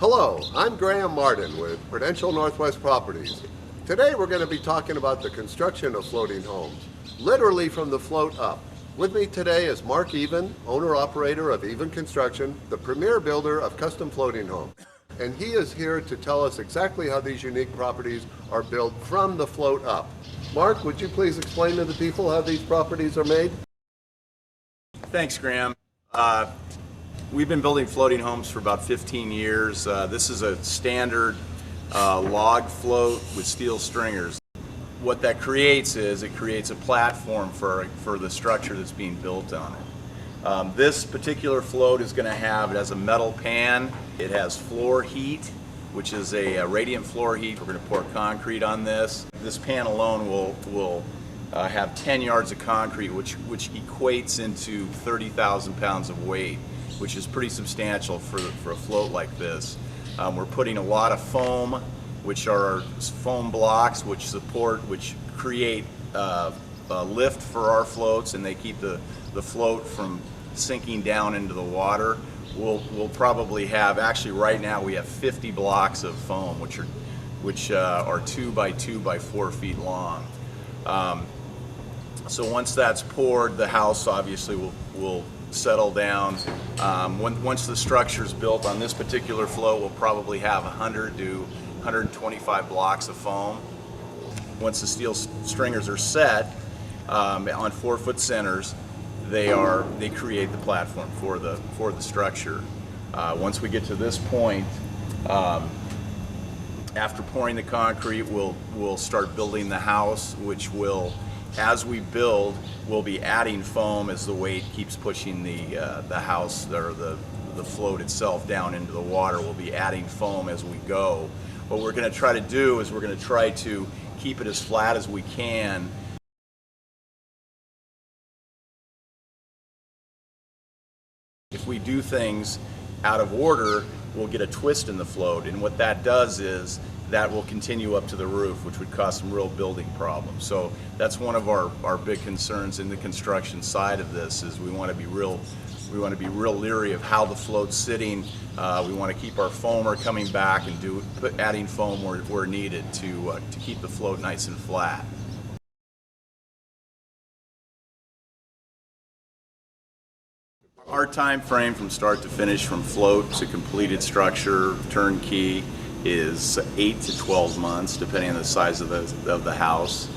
Hello, I'm Graham Martin with Prudential Northwest Properties. Today we're going to be talking about the construction of floating homes, literally from the float up. With me today is Mark Even, owner-operator of Even Construction, the premier builder of custom floating homes. And he is here to tell us exactly how these unique properties are built from the float up. Mark, would you please explain to the people how these properties are made? Thanks, Graham. We've been building floating homes for about 15 years. This is a standard log float with steel stringers. What that creates is it creates a platform for the structure that's being built on it. This particular float is going to have, it has a metal pan, it has floor heat, which is a radiant floor heat. We're going to pour concrete on this. This pan alone will have 10 yards of concrete, which equates into 30,000 pounds of weight, which is pretty substantial for a float like this. We're putting a lot of foam, which are foam blocks, which create a lift for our floats, and they keep the float from sinking down into the water. We'll probably have, actually right now we have 50 blocks of foam, which are 2 by 2 by 4 feet long. So once that's poured, the house obviously will settle down. Once the structure is built on this particular float, we'll probably have 100 to 125 blocks of foam. Once the steel stringers are set on 4-foot centers, they create the platform for the structure. Once we get to this point, after pouring the concrete, we'll start building the house, which will, as we build, we'll be adding foam as the weight keeps pushing the house or the float itself down into the water. We'll be adding foam as we go. What we're going to try to do is we're going to try to keep it as flat as we can. If we do things out of order, we'll get a twist in the float, and what that does is that will continue up to the roof, which would cause some real building problems. So that's one of our big concerns in the construction side of this, is we want to be real leery of how the float's sitting. We want to keep our foamer coming back and adding foam where needed to keep the float nice and flat. Our time frame from start to finish, from float to completed structure, turnkey, is 8 to 12 months, depending on the size of the house.